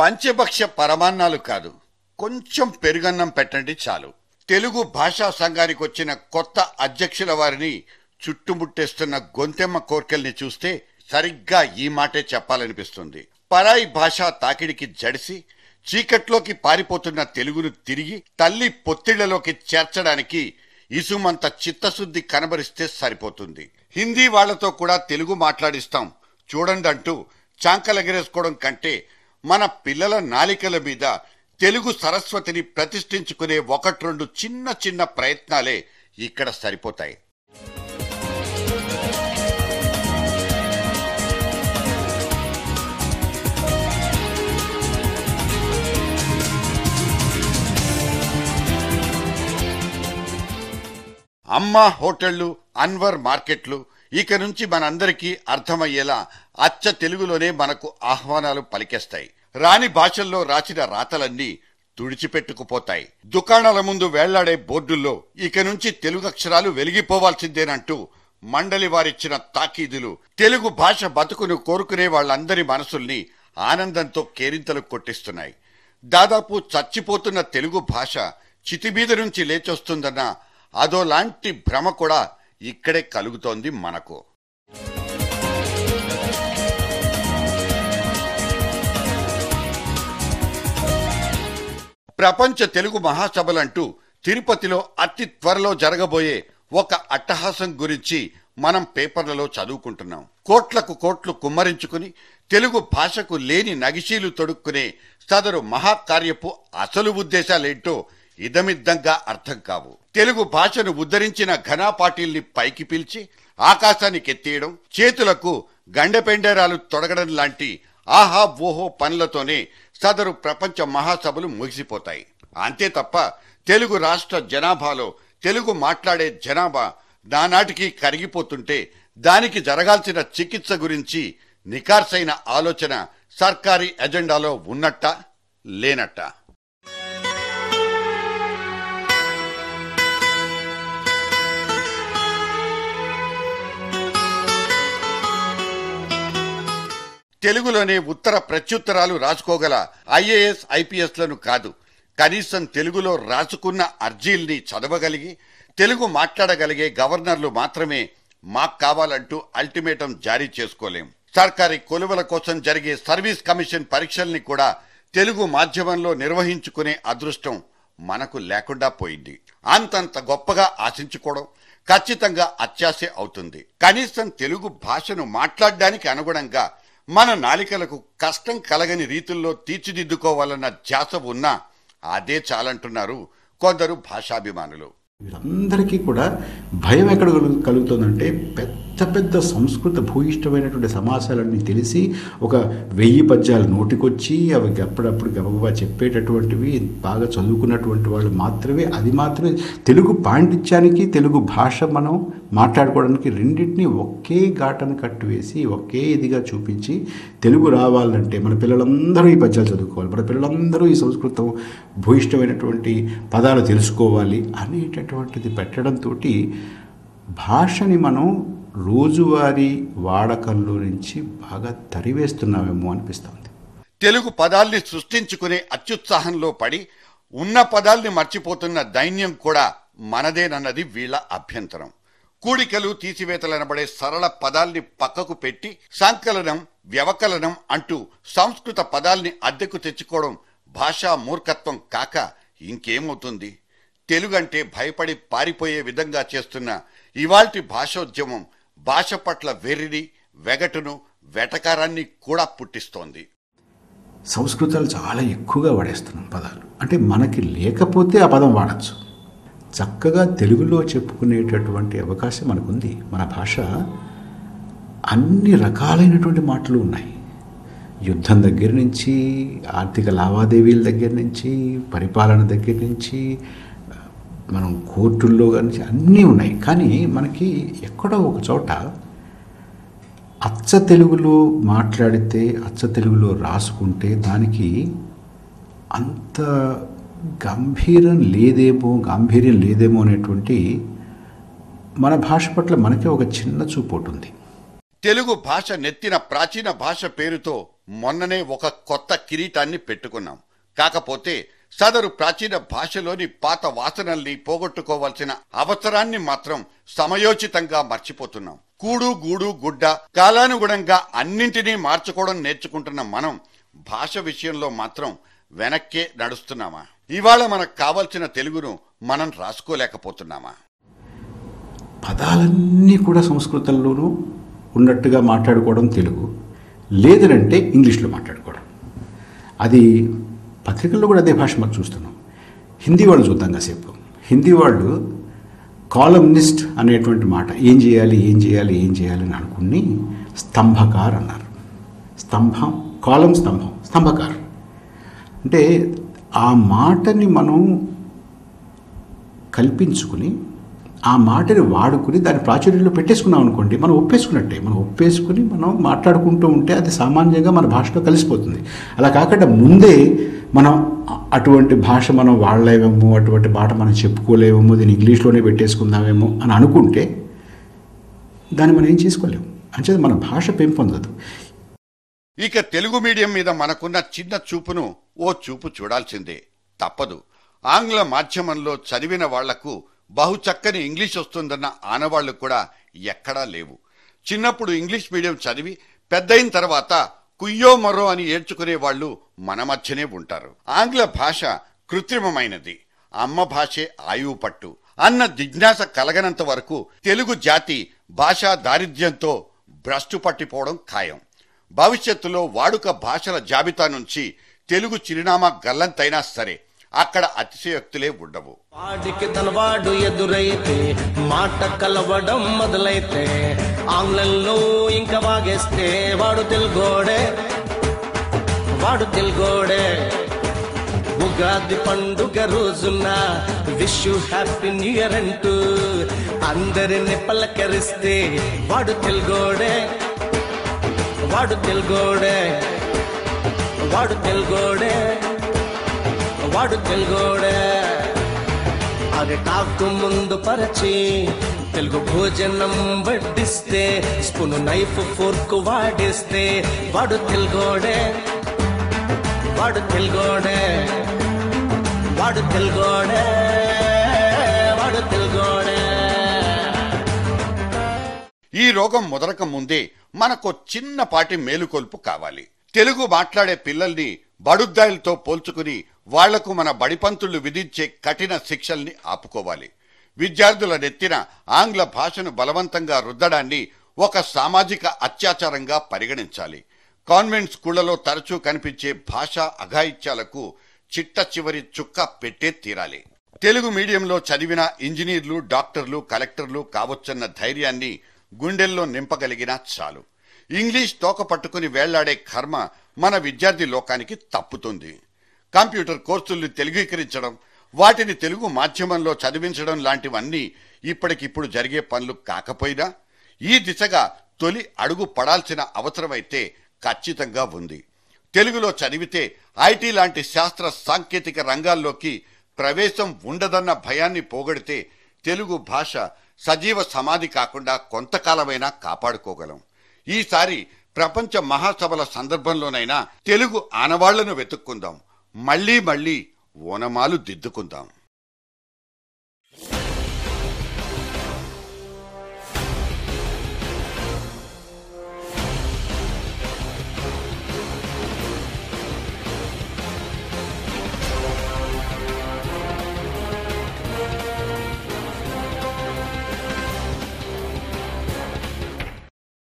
పంచభక్ష పరమాన్నాలు కాదు, కొంచెం పెరుగన్నం పెట్టండి చాలు. తెలుగు భాషా సంఘానికి వచ్చిన కొత్త అధ్యక్షుల వారిని చుట్టుముట్టేస్తున్న గొంతెమ్మ కోర్కెల్ని చూస్తే సరిగ్గా ఈ మాటే చెప్పాలనిపిస్తుంది. పరాయి భాషా తాకిడికి జడిసి చీకట్లోకి పారిపోతున్న తెలుగును తిరిగి తల్లి పొత్తిళ్లలోకి చేర్చడానికి ఇసుమంత చిత్తశుద్ధి కనబరిస్తే సరిపోతుంది. హిందీ వాళ్లతో కూడా తెలుగు మాట్లాడిస్తాం చూడండి అంటూ చాంకలెగరేసుకోవడం కంటే మన పిల్లల నాలికల మీద తెలుగు సరస్వతిని ప్రతిష్ఠించుకునే ఒకటి రెండు చిన్న చిన్న ప్రయత్నాలే ఇక్కడ సరిపోతాయి. అమ్మా హోటళ్లు, అన్వర్ మార్కెట్లు ఇక నుంచి మనందరికీ అర్థమయ్యేలా అచ్చ తెలుగులోనే మనకు ఆహ్వానాలు పలికేస్తాయి. రాని భాషల్లో రాసిన రాతలన్నీ తుడిచిపెట్టుకుపోతాయి. దుకాణాల ముందు వేళ్లాడే బోర్డుల్లో ఇక నుంచి తెలుగు అక్షరాలు వెలిగిపోవాల్సిందేనంటూ మండలి వారిచ్చిన తాకీదులు తెలుగు భాష బతుకును కోరుకునే వాళ్ళందరి మనసుల్ని ఆనందంతో కేరింతలు కొట్టిస్తున్నాయి. దాదాపు చచ్చిపోతున్న తెలుగు భాష చితిమీద నుంచి లేచొస్తుందన్న అదోలాంటి భ్రమ కూడా ఇక్కడే కలుగుతోంది మనకు. ప్రపంచ తెలుగు మహాసభలంటూ తిరుపతిలో అతి త్వరలో జరగబోయే ఒక అట్టహాసం గురించి మనం పేపర్లలో చదువుకుంటున్నాం. కోట్లకు కోట్లు కుమ్మరించుకుని తెలుగు భాషకు లేని నగిశీలు తొడుక్కునే సదరు మహాకార్యపు అసలు ఉద్దేశాలేంటో ఇదమిద్దంగా అర్థం కావు. తెలుగు భాషను ఉద్ధరించిన ఘనాపాటిల్ని పైకి పిలిచి ఆకాశానికి ఎత్తేయడం, చేతులకు గండెపెండేరాలు తొడగడం లాంటి ఆహా ఓహో పనులతోనే సదరు ప్రపంచ మహాసభలు ముగిసిపోతాయి. అంతే తప్ప తెలుగు రాష్ట్ర జనాభాలో తెలుగు మాట్లాడే జనాభా నానాటికి కరిగిపోతుంటే దానికి జరగాల్సిన చికిత్స గురించి నికార్సైన ఆలోచన సర్కారీ ఎజెండాలో ఉన్నట్టా లేనట్టా? తెలుగులోనే ఉత్తర ప్రత్యుత్తరాలు రాసుకోగల ఐఏఎస్ ఐపీఎస్లను కాదు, కనీసం తెలుగులో రాసుకున్న అర్జీల్ని చదవగలిగి తెలుగు మాట్లాడగలిగే గవర్నర్లు మాత్రమే మాకు కావాలంటూ అల్టిమేటం జారీ చేసుకోలేం. సర్కారీ కొలువుల కోసం జరిగే సర్వీస్ కమిషన్ పరీక్షల్ని కూడా తెలుగు మాధ్యమంలో నిర్వహించుకునే అదృష్టం మనకు లేకుండా పోయింది. అంతంత గొప్పగా ఆశించుకోవడం ఖచ్చితంగా అత్యాశే అవుతుంది. కనీసం తెలుగు భాషను మాట్లాడడానికి అనుగుణంగా మన నాలికలకు కష్టం కలగని రీతుల్లో తీర్చిదిద్దుకోవాలన్న ధ్యాస ఉన్నా అదే చాలంటున్నారు కొందరు భాషాభిమానులు. వీరందరికీ కూడా భయం ఎక్కడ కలుగుతుందంటే పెద్ద పెద్ద సంస్కృత భూయిష్టమైనటువంటి సమాసాలన్నీ తెలిసి ఒక 1000 పద్యాలు నోటికొచ్చి అవి అప్పుడప్పుడు గబగబా చెప్పేటటువంటివి బాగా చదువుకున్నటువంటి వాళ్ళు మాత్రమే తెలుగు పాండిత్యానికి తెలుగు భాష మనం మాట్లాడుకోవడానికి రెండింటినీ ఒకే ఘాటను కట్టువేసి ఒకే ఇదిగా చూపించి తెలుగు రావాలంటే మన పిల్లలందరూ ఈ పద్యాలు చదువుకోవాలి, మన పిల్లలందరూ ఈ సంస్కృతం భూయిష్టమైనటువంటి పదాలు తెలుసుకోవాలి అనేటటువంటిది పెట్టడంతో భాషని మనం రోజువారీ వాడకంలో నుంచి బాగా తరివేస్తున్నామేమో అనిపిస్తుంది. తెలుగు పదాల్ని సృష్టించుకునే అత్యుత్సాహంలో పడి ఉన్న పదాల్ని మర్చిపోతున్న దైన్యం కూడా మనదేనన్నది వీళ్ల అభ్యంతరం. కూడికలు తీసివేతలనబడే సరళ పదాల్ని పక్కకు పెట్టి సంకలనం వ్యవకలనం అంటూ సంస్కృత పదాల్ని అద్దెకు తెచ్చుకోవడం భాషా మూర్ఖత్వం కాక ఇంకేమవుతుంది? తెలుగంటే భయపడి పారిపోయే విధంగా చేస్తున్న ఇవాల్టి భాషోద్యమం భాష పట్ల వెర్రిని, వెగటును, వెటకారాన్ని కూడా పుట్టిస్తోంది. సంస్కృతాలు చాలా ఎక్కువగా వాడేస్తున్నాం పదాలు. అంటే మనకి లేకపోతే ఆ పదం వాడచ్చు. చక్కగా తెలుగులో చెప్పుకునేటటువంటి అవకాశం మనకుంది. మన భాష అన్ని రకాలైనటువంటి మాటలు ఉన్నాయి. యుద్ధం దగ్గర నుంచి, ఆర్థిక లావాదేవీల దగ్గర నుంచి, పరిపాలన దగ్గర నుంచి, మనం కోర్టుల్లో కానీ అన్నీ ఉన్నాయి. కానీ మనకి ఎక్కడో ఒక చోట అచ్చ తెలుగులో మాట్లాడితే, అచ్చ తెలుగులో రాసుకుంటే దానికి అంత గాంభీర్యం లేదేమో అనేటువంటి మన భాష పట్ల మనకే ఒక చిన్న చూపు ఉంటుంది. తెలుగు భాష నెత్తిన ప్రాచీన భాష పేరుతో మొన్ననే ఒక కొత్త కిరీటాన్ని పెట్టుకున్నాం. కాకపోతే సదరు ప్రాచీన భాషలోని పాత వాసనల్ని పోగొట్టుకోవాల్సిన అవసరాన్ని మాత్రం సమయోచితంగా మర్చిపోతున్నాం. కూడు గూడు గుడ్డ కాలానుగుణంగా అన్నింటినీ మార్చుకోవడం నేర్చుకుంటున్న మనం భాష విషయంలో మాత్రం వెనక్కే నడుస్తున్నామా? ఇవాళ మనకు కావలసిన తెలుగును మనం రాసుకోలేకపోతున్నామా? పదాలన్నీ కూడా సంస్కృతంలోనూ ఉన్నట్టుగా మాట్లాడుకోవడం తెలుగు, లేదనంటే ఇంగ్లీష్లో మాట్లాడుకోవడం. అది పత్రికల్లో కూడా అదే భాష మనం చూస్తున్నాం. హిందీ వాళ్ళు చూద్దాం కాసేపు. హిందీ వాళ్ళు కాలమ్నిస్ట్ అనేటువంటి మాట ఏం చేయాలి అని అనుకుని స్తంభకార్ అన్నారు. స్తంభం, కాలం స్తంభం, స్తంభకార్ అంటే ఆ మాటని మనం కల్పించుకుని ఆ మాటని వాడుకుని దాని ప్రాచుర్యంలో పెట్టేసుకున్నాం అనుకోండి, మనం ఒప్పేసుకున్నట్టే. మనం ఒప్పేసుకుని మనం మాట్లాడుకుంటూ ఉంటే అది సామాన్యంగా మన భాషలో కలిసిపోతుంది. అలా కాకుండా ముందే మనం అటువంటి భాష మనం వాడలేమేమో, అటువంటి మాట మనం చెప్పుకోలేమేమో, దీన్ని ఇంగ్లీష్లోనే పెట్టేసుకుందామేమో అని అనుకుంటే దాన్ని మనం ఏం చేసుకోలేము. అంటే మన భాష పెంపొందదు. ఇక తెలుగు మీడియం మీద మనకున్న చిన్న చూపును ఓ చూపు చూడాల్సిందే, తప్పదు. ఆంగ్ల మాధ్యమంలో చదివిన వాళ్లకు బహుచక్కని ఇంగ్లీష్ వస్తుందన్న ఆనవాళ్లు కూడా ఎక్కడా లేవు. చిన్నప్పుడు ఇంగ్లీష్ మీడియం చదివి పెద్దయిన తర్వాత కుయ్యో మరో అని ఏడ్చుకునే వాళ్ళు మన మధ్యనే ఉంటారు. ఆంగ్ల భాష కృత్రిమమైనది, అమ్మ భాషే ఆయువు పట్టు అన్న జిజ్ఞాస కలగనంత వరకు తెలుగు జాతి భాషా దారిద్ర్యంతో భ్రష్టు పట్టిపోవడం ఖాయం. భవిష్యత్తులో వాడుక భాషల జాబితా నుంచి తెలుగు చిరునామా గల్లంతైనా సరే అక్కడ అతిశయోక్తులే ఉండవు. వాడికి తనవాడు ఎదురైతే మాట కలవడం మొదలైతే ఆంగ్లంలో ఇంకా వాగేస్తే వాడు తెలుగోడే. ఉగాది పండుగ రోజున wish you happy new year అంటూ అందరిని పలకరిస్తే వాడు తెలుగోడే. అరటాకు ముందు పరిచి తెలుగు భోజనం వడ్డిస్తే స్పూను నైఫ్ ఫోర్క్ వాడిస్తే వాడు తెలుగోడే. ఈ రోగం ముదరక ముందే మనకు చిన్నపాటి మేలుకొల్పు కావాలి. తెలుగు మాట్లాడే పిల్లల్ని బడుద్దాయిలతో పోల్చుకుని వాళ్లకు మన బడిపంతులు విధించే కఠిన శిక్షల్ని ఆపుకోవాలి. విద్యార్థుల నెత్తిన ఆంగ్ల భాషను బలవంతంగా రుద్దడాన్ని ఒక సామాజిక అత్యాచారంగా పరిగణించాలి. కాన్వెంట్ స్కూళ్లలో తరచూ కనిపించే భాషా అఘాయిత్యాలకు చిట్ట చివరి చుక్క పెట్టే తీరాలి. తెలుగు మీడియంలో చదివిన ఇంజనీర్లు, డాక్టర్లు, కలెక్టర్లు కావచ్చన్న ధైర్యాన్ని గుండెల్లో నింపగలిగినా చాలు. ఇంగ్లీష్ తోక పట్టుకుని వేళ్లాడే కర్మ మన విద్యార్థి లోకానికి తప్పుతుంది. కంప్యూటర్ కోర్సుల్ని తెలుగీకరించడం, వాటిని తెలుగు మాధ్యమంలో చదివించడం లాంటివన్నీ ఇప్పటికిప్పుడు జరిగే పనులు కాకపోయినా ఈ దిశగా తొలి అడుగు పడాల్సిన అవసరమైతే ఖచ్చితంగా ఉంది. తెలుగులో చదివితే ఐటీ లాంటి శాస్త్ర సాంకేతిక రంగాల్లోకి ప్రవేశం ఉండదన్న భయాన్ని పోగొడితే తెలుగు భాష సజీవ సమాధి కాకుండా కొంతకాలమైనా కాపాడుకోగలం. ఈసారి ప్రపంచ మహాసభల సందర్భంలోనైనా తెలుగు ఆనవాళ్లను వెతుక్కుందాం. మళ్లీ ఓనమాలు దిద్దుకుందాం.